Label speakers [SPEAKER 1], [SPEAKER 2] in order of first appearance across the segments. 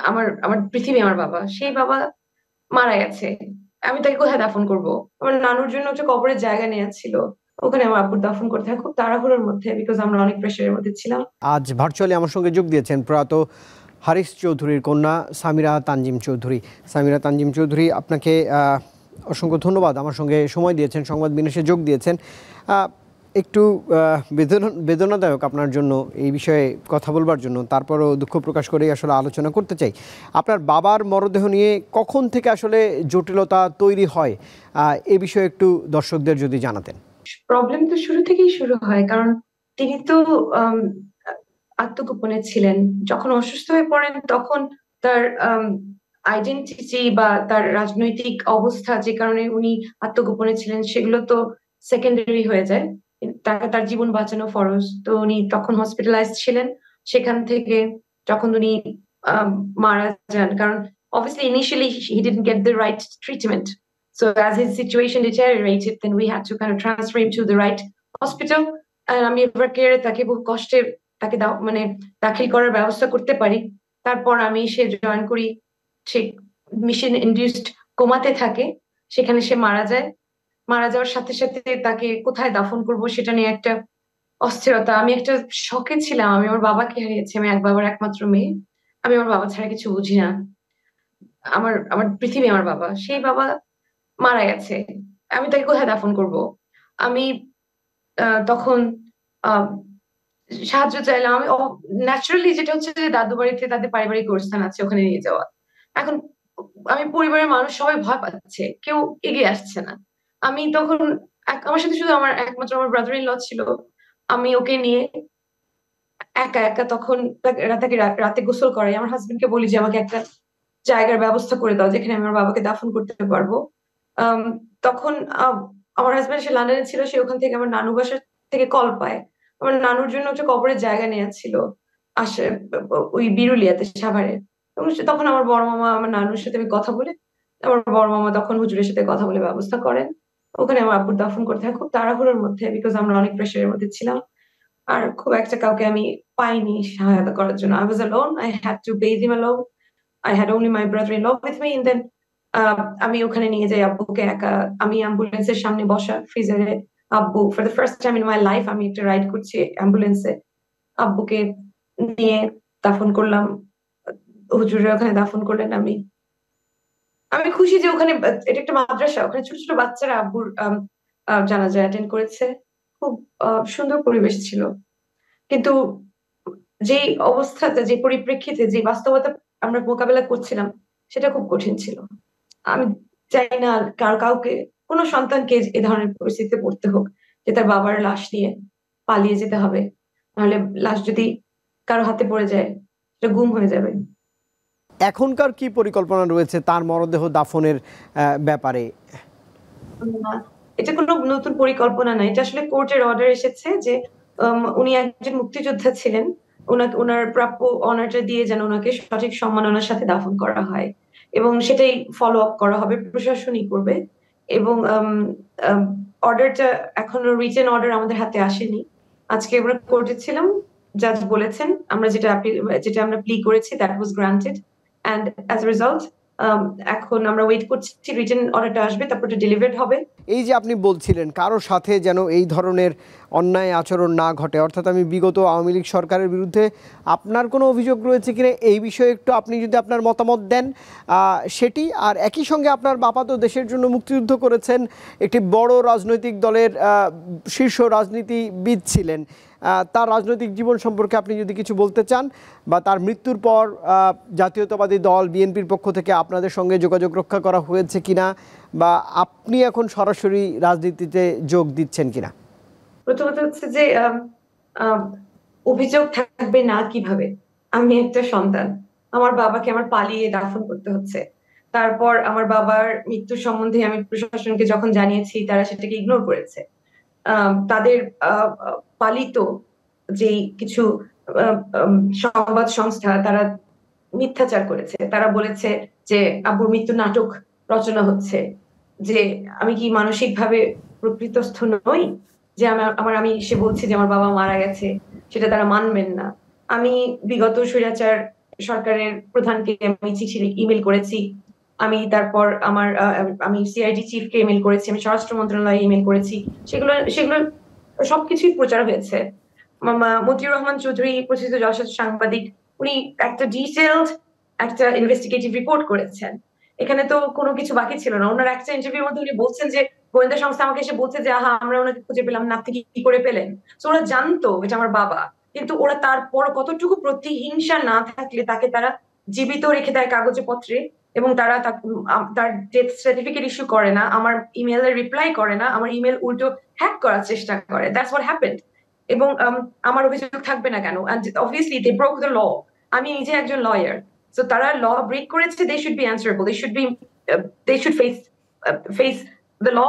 [SPEAKER 1] আমার আমার পৃথিবী আমার বাবা। সেই বাবা মারা গেছে। আমি তাকে কোথায় দাফন করব? আমার নানুর জন্য একটা কবরের জায়গা নেওয়া ছিল। ওখানে আমার আব্বুর দাফন করতে হয় খুব তাড়াহুড়োর মধ্যে, বিকজ আমরা অনেক প্রেশারের মধ্যে ছিলাম।
[SPEAKER 2] আজ ভার্চুয়ালি আমার সঙ্গে যোগ দিয়েছেন প্রয়াত হারিস চৌধুরীর কন্যা সামিরা তানজিম চৌধুরী। সামিরা তানজিম চৌধুরী, আপনাকে অসংখ্য ধন্যবাদ, আমার সঙ্গে সময় দিয়েছেন, সংবাদ বিন্যাসে যোগ দিয়েছেন। একটু বেদনাদায়ক আপনার জন্য এই বিষয়ে কথা বলবার জন্য, তারপরও দুঃখ প্রকাশ করেই আসলে আলোচনা করতে চাই। আপনার বাবার মরদেহ নিয়ে কখন থেকে আসলে জটিলতা তৈরি হয়, এ বিষয়ে একটু দর্শকদের যদি জানাতেন।
[SPEAKER 1] প্রবলেম তো শুরু থেকেই শুরু হয়, কারণ তিনি তো আম, আত্মগোপনে ছিলেন। যখন অসুস্থ হয়ে পড়েন তখন তার আইডেন্টিটি বা তার রাজনৈতিক অবস্থা, যে কারণে উনি আত্মগোপনে ছিলেন, সেগুলো তো সেকেন্ডারি হয়ে যায়। তাকে তার জীবন বাঁচানো ফরজ, তো উনি তখন হসপিটালাইজ ছিলেন। সেখান থেকে যখন উনি আম, মারা যান, কারণ obviously initially he didn't get the right treatment. So as his situation deteriorated, then we had to kind of transfer him to the right hospital. আর আমি এবার কেড়ে তাকে বহু কষ্টে তাকে মানে দাখিল করার ব্যবস্থা করতে পারি। তারপর আমি সে জয়েন করি। সে মিশন ইনডিউসড কোমাতে থাকে, সেখানে সে মারা যায়। মারা যাওয়ার সাথে সাথে তাকে কোথায় দাফন করব সেটা নিয়ে একটা অস্থিরতা। আমি একটা শকে ছিলাম। আমি আমার বাবাকে হারিয়েছি, আমি এক বাবার একমাত্র মেয়ে। আমি আমার বাবা ছাড়া কিছু বুঝি না। আমার আমার পৃথিবী আমার বাবা। সেই বাবা মারা গেছে। আমি তাকে কোথায় দাফন করব? আমি তখন আহ সাহায্য চাইলাম। আমি ন্যাচারালি যেটা হচ্ছে যে দাদু বাড়িতে তাদের পারিবারিক গোরস্থান আছে, ওখানে নিয়ে যাওয়া। এখন আমি পরিবারের মানুষ সবাই ভয় পাচ্ছে, কেউ এগিয়ে আসছে না। আমি তখন আমার সাথে শুধু আমার একমাত্র আমার ব্রাদার ইন ল ছিল। আমি ওকে নিয়ে একা একা তখন তাকে রাতে গোসল করাই। আমার হাজবেন্ডকে বলি যে আমাকে একটা জায়গার ব্যবস্থা করে দাও যেখানে আমি আমার বাবাকে দাফন করতে পারবো। আম, তখন আমার হাজবেন্ড সে লন্ডনে ছিল, সে ওখান থেকে আমার নানু বাসা থেকে কল পায়। আমার নানুর জন্য একটা কবরের জায়গা নেওয়া ছিল আসে ওই বিরুলিয়াতে, সাভারে। এবং তখন আমার বড় মামা আমার নানুর সাথে আমি কথা বলে, আমার বড় মামা তখন হুজুরের সাথে কথা বলে ব্যবস্থা করেন। ওখানে আমার আব্বুর দাফন করতে হয় খুব তাড়াহুড়োর মধ্যে, বিকজ আমরা অনেক প্রেশারের মধ্যে ছিলাম। আর খুব একটা কাউকে আমি পাইনি সহায়তা করার জন্য। I was alone. I had to bathe him alone. I had only my brother-in-law with me, and then আমি ওখানে নিয়ে যাই আব্বুকে একা। আমি অ্যাম্বুলেন্সের সামনে বসা ফ্রিজারে, আব্বু for the first time in my life আমি একটা রাইড করছি অ্যাম্বুলেন্সে। আব্বুকে নিয়ে দাফন করলাম। হুজুরের ওখানে দাফন করলেন। আমি আমি খুশি যে ওখানে এটা একটা মাদ্রাসা, ওখানে ছোট ছোট বাচ্চারা আব্বুর জানাজা অ্যাটেন্ড করেছে। খুব সুন্দর পরিবেশ ছিল। কিন্তু যেই অবস্থাতে, যে পরিপ্রেক্ষিতে, যে বাস্তবতা আমরা মোকাবেলা করছিলাম, সেটা খুব কঠিন ছিল। আমি চাই না কাউকে, কোনো সন্তানকে এ ধরনের পরিস্থিতিতে পড়তে হোক, যে তার বাবার লাশ নিয়ে পালিয়ে যেতে হবে। নাহলে লাশ যদি কারো হাতে পড়ে যায়, সেটা গুম হয়ে যাবে।
[SPEAKER 2] এখনকার কি পরিকল্পনা রয়েছে তার মরদেহ দাফনের ব্যাপারে?
[SPEAKER 1] না, এটা কোনো নতুন পরিকল্পনা না। এটা আসলে কোর্টের অর্ডার এসেছে যে উনি একজন মুক্তিযোদ্ধা ছিলেন। ওনাকে ওনার প্রাপ্য অনারটা দিয়ে যেন ওনাকে সঠিক সম্মাননার সাথে দাফন করা হয়, এবং সেটাই ফলো আপ করা হবে, প্রশাসনই করবে। এবং অর্ডারটা এখনো রিটেন অর্ডার আমাদের হাতে আসেনি। আজকে আমরা কোর্টে ছিলাম, জাজ বলেছেন আমরা যেটা আমরা প্লি করেছি that was granted, and as a result এখন আমরা ওয়েট করছি রিটেন অর্ডারটা আসবে, তারপর এটা ডেলিভার্ড হবে।
[SPEAKER 2] এই যে আপনি বলছিলেন কারো সাথে যেন এই ধরনের অন্যায় আচরণ না ঘটে, অর্থাৎ আমি বিগত আওয়ামী লীগ সরকারের বিরুদ্ধে আপনার কোনো অভিযোগ রয়েছে কিনা এই বিষয়ে একটু আপনি যদি আপনার মতামত দেন সেটি। আর একই সঙ্গে আপনার বাবা তো দেশের জন্য মুক্তিযুদ্ধ করেছেন, একটি বড় রাজনৈতিক দলের শীর্ষ রাজনীতিবিদ ছিলেন। তার রাজনৈতিক জীবন সম্পর্কে আপনি যদি কিছু বলতে চান, বা তার মৃত্যুর পর জাতীয়তাবাদী দল বিএনপির পক্ষ থেকে আপনাদের সঙ্গে যোগাযোগ রক্ষা করা হয়েছে কিনা, বা আপনি এখন সরাসরি রাজনীতিতে যোগ দিচ্ছেন কিনা?
[SPEAKER 1] প্রথমত হচ্ছে যে আম, অভিযোগ থাকবে না কিভাবে? আমি একটা সন্তান, আমার বাবাকে আমার পালিয়ে দাফন করতে হচ্ছে। তারপর আমার বাবার মৃত্যু সম্বন্ধে আমি প্রশাসনকে যখন জানিয়েছি, তারা সেটাকে ইগনোর করেছে। তাদের পালিত যেই কিছু সংবাদ সংস্থা, তারা মিথ্যাচার করেছে। তারা বলেছে যে আব্বুর মৃত্যু নাটক রচনা হচ্ছে, যে আমি কি মানসিকভাবে প্রকৃতস্থ নই, যে আমি সে বলছি যে আমার বাবা মারা গেছে, সেটা তারা মানবেন না। আমি বিগত স্বৈরাচার সরকারের প্রধানকে আমি চিঠি ইমেল করেছি, আমি তারপর আমি সিআইডি চিফকে ইমেল করেছি, আমি স্বরাষ্ট্র মন্ত্রণালয়ে ইমেল করেছি। সেগুলো সবকিছুই প্রচার হয়েছে। মতিউর রহমান চৌধুরী প্রসিদ্ধ জলসাজ সাংবাদিক, উনি একটা ডিটেইলড একটা ইনভেস্টিগেটিভ রিপোর্ট করেছেন। এখানে তো কোনো কিছু বাকি ছিল না। ওনার একটা ইন্টারভিউর মধ্যে উনি বলছেন যে গোয়েন্দা সংস্থা আমাকে এসে বলছে যে আহা আমরা ওনাকে খুঁজে পেলাম না, আপনি কি করে পেলেন? তো ওরা জানতো এটা আমার বাবা, কিন্তু ওরা তারপর কতটুকু প্রতিহিংসা না থাকলে তাকে তারা জীবিত রেখে দেয় কাগজে পত্রে, এবং তারা তার ডেথ সার্টিফিকেট ইস্যু করে না, আমার ইমেলের রিপ্লাই করে না, আমার ইমেল উল্টো হ্যাক করার চেষ্টা করে। That's what happened. এবং আমার অভিযোগ থাকবে না কেন? And obviously they broke the law. আমি নিজে একজন লয়ার, সো তারা ল ব্রেক করেছে, they should be answerable, they should face the law,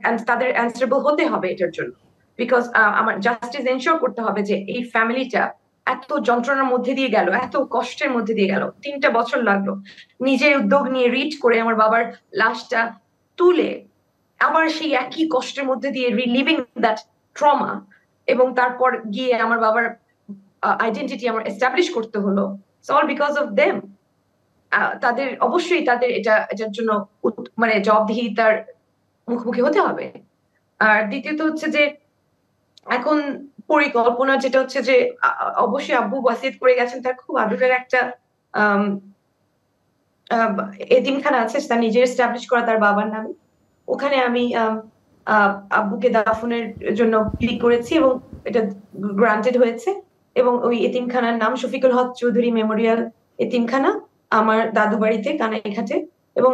[SPEAKER 1] and তাদের অ্যান্সারেবল হতে হবে এটার জন্য। বিকজ আমার জাস্টিস এনশিওর করতে হবে যে এই ফ্যামিলিটা এত যন্ত্রণার মধ্যে দিয়ে গেল, এত কষ্টের মধ্যে দিয়ে গেল, 3টা বছর লাগলো নিজে উদ্যোগ নিয়ে রিড করে আমার বাবার লাশটা তুলে আবার সেই একই কষ্টের মধ্যে দিয়ে রিলিভিং দ্যাট ট্রমা, এবং তারপর গিয়ে আমার বাবার আইডেন্টিটি আমার এস্টাবলিশ করতে হলো। All because of them. তাদের অবশ্যই এটার জন্য মানে জবাবদিহিতার মুখোমুখি হতে হবে। আর দ্বিতীয়ত হচ্ছে যে এখন পরিকল্পনা যেটা হচ্ছে যে অবশ্যই আব্বু ওয়াসিয়ত করে গেছেন, তার খুব আদরের একটা এতিমখানা আছে, তার নিজের এস্টাবলিশ করা তার বাবার নামে। ওখানে আমি আব্বুকে দাফনের জন্য ক্লিক করেছি এবং এটা গ্রান্টেড হয়েছে, এবং ওই এতিমখানার নাম শফিকুল হক চৌধুরী মেমোরিয়াল এতিমখানা, আমার দাদু বাড়িতে কানাইঘাটে। এবং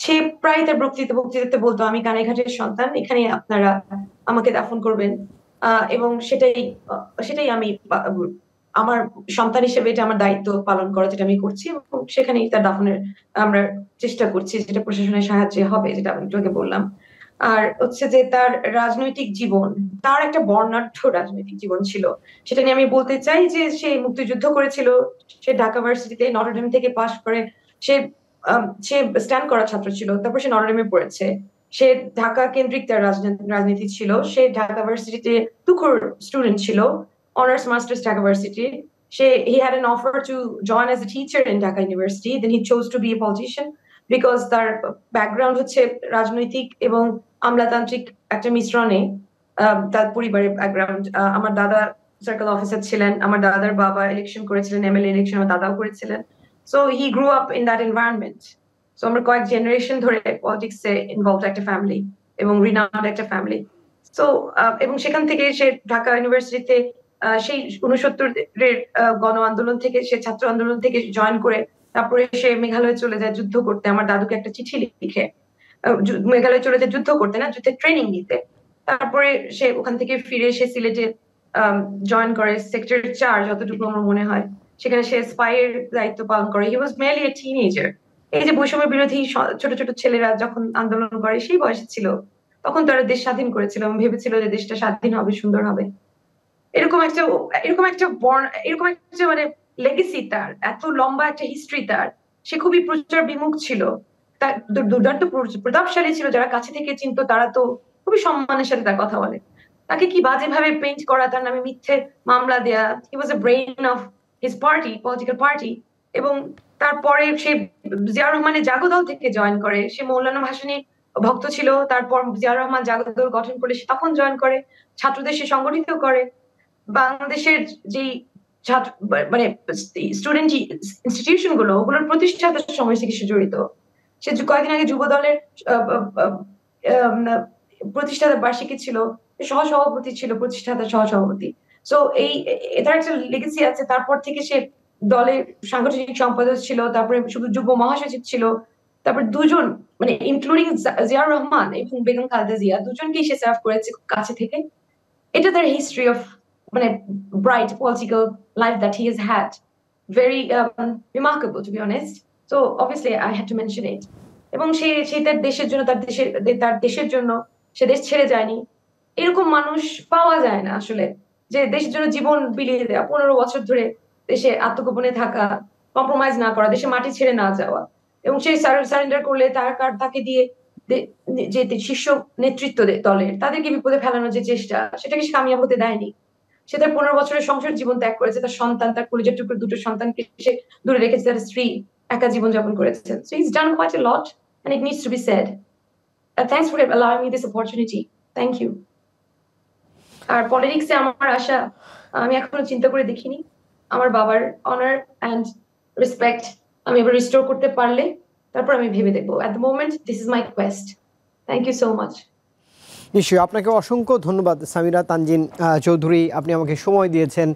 [SPEAKER 1] সে প্রায় তার বক্তৃতাতে বলতো আমি কানাইঘাটের সন্তান, এখানে আপনারা আমাকে দাফন করবেন। এবং সেটাই আমি আমার সন্তান হিসেবে এটা আমার দায়িত্ব পালন করা, যেটা আমি করছি, এবং সেখানেই তার দাফনের আমরা চেষ্টা করছি, যেটা প্রশাসনের সাহায্যে হবে, যেটা আমি তোকে বললাম। আর হচ্ছে যে তার রাজনৈতিক জীবন, তার একটা বর্ণাঢ্য রাজনৈতিক জীবন ছিল। সেটা নিয়ে আমি বলতে চাই যে সে মুক্তিযুদ্ধ করেছিল, সে ঢাকা ভার্সিটিতে নটরডেম থেকে পাশ করে, সে সে স্ট্যান্ড করা ছাত্র ছিল, তারপর সে নটরডেমে পড়েছে। সে ঢাকা কেন্দ্রিক তার রাজনীতি ছিল। সে ঢাকা ভার্সিটিতে তুখোড় স্টুডেন্ট ছিল, honours masters Dhaka varsity. He had an offer to join as a teacher in Dhaka University, then he chose to be a politician because তার ব্যাকগ্রাউন্ড হচ্ছে রাজনৈতিক এবং আমলাতান্ত্রিক একটা মিশ্রণে। তার পরিবারের ব্যাকগ্রাউন্ড, আমার দাদা সার্কেল অফিসার ছিলেন, আমার দাদার বাবা ইলেকশন করেছিলেন, এমএলএ ইলেকশন আমার দাদাও করেছিলেন। So he grew up in that environment. So আমরা কয়েক জেনারেশন ধরে পলিটিক্সে ইনভলভ একটা ফ্যামিলি, এবং রিনাউন্ড একটা ফ্যামিলি। সো এবং সেখান থেকে সে ঢাকা ইউনিভার্সিটিতে সেই 69-এর গণ আন্দোলন থেকে, সে ছাত্র আন্দোলন থেকে জয়েন করে তারপরে সে মেঘালয়ে চলে যায় যুদ্ধ করতে। আমার দাদুকে একটা চিঠি লিখে মেঘালয়ে চলে যায় যুদ্ধ করতে, না যুদ্ধের ট্রেনিং নিতে। তারপরে সে ওখান থেকে ফিরে এসে সিলেটে জয়েন করে সেক্টর 4, যতটুকু আমার মনে হয়, সেখানে সে স্পাইয়ের দায়িত্ব পালন করে। হি ওয়াজ মেয়ারলি এ টিনেজার। এই যে বৈষম্য বিরোধী ছোট ছোট ছেলেরা যখন আন্দোলন করে সেই বয়সে ছিল, তখন তারা দেশ স্বাধীন করেছিল এবং ভেবেছিল যে দেশটা স্বাধীন হবে, সুন্দর হবে। এরকম একটা এরকম একটা মানে লেগেসি তার, এত লম্বা একটা হিস্ট্রি তার। সে খুবই প্রচার বিমুখ ছিল, তার দুর্দান্ত প্রতাপশালী ছিল। যারা কাছে থেকে চিনতো তারা তো খুবই সম্মানের সাথে তার কথা বলে। তাকে কি বাজে ভাবে পেইন্ট করা, তার নামে মিথ্যে মামলা দেয়া। He was a brain of his party, political party. এবং তারপরে সে জিয়াউর রহমানের জাগদল থেকে জয়েন করে। সে মৌলানা ভাসানী ভক্ত ছিল, তারপর জিয়াউর রহমান জাগদল গঠন করে সে তখন জয়েন করে, ছাত্রদের সে সংগঠিত করে। বাংলাদেশের যেই ছাত্র মানে স্টুডেন্ট ইনস্টিটিউশন গুলো, ওগুলোর প্রতিষ্ঠাতার সময় থেকে সে জড়িত। সে কয়েকদিন আগে যুব দলের প্রতিষ্ঠাতা বার্ষিকী ছিল, সহসভাপতি ছিল, প্রতিষ্ঠাতা সহসভাপতি। সো এটার একটা লেগেসি আছে। তারপর থেকে সে দলের সাংগঠনিক সম্পাদক ছিল, তারপরে শুধু যুব মহাসচিব ছিল, তারপর দুজন মানে ইনক্লুডিং জিয়াউর রহমান এবং বেগম খালেদা জিয়া, দুজনকেই সে সার্ভ করেছে খুব কাছে থেকে। এটা তার হিস্ট্রি অফ মানে bright political life that he has had. Very remarkable, to be honest. So obviously I had to mention it. এবং সে তার দেশের জন্য, তার দেশের জন্য সে দেশ ছেড়ে যায়নি। এরকম মানুষ পাওয়া যায় না আসলে, যে দেশের জন্য জীবন বিলিয়ে দেওয়া, 15 বছর ধরে দেশে আত্মগোপনে থাকা, কম্প্রোমাইজ না করা, দেশে মাটি ছেড়ে না যাওয়া, এবং সে সারেন্ডার করলে তাকে দিয়ে যে শীর্ষ নেতৃত্ব দলের তাদেরকে বিপদে ফেলানোর যে চেষ্টা, সেটাকে সে কামিয়াব হতে দেয়নি। সে তার 15 বছরের সংসার জীবন ত্যাগ করেছে, তার সন্তান, তার কলিজার টুকরো দুটো সন্তানকে সে দূরে রেখেছে, তার স্ত্রী একা জীবন যাপন করেছেন। So he's done quite a lot and it needs to be said. Thanks for allowing me this opportunity. Thank you. আর পলিটিক্সে আমার আশা আমি এখনো চিন্তা করে দেখিনি। আমার বাবার অনার অ্যান্ড রেসপেক্ট আমি এবার রিস্টোর করতে পারলে তারপর আমি ভেবে দেখবো। At the moment this is my quest. Thank you so much.
[SPEAKER 2] নিশ্চয়ই, আপনাকে অসংখ্য ধন্যবাদ সামিরা তানজিন চৌধুরী, আপনি আমাকে সময় দিয়েছেন।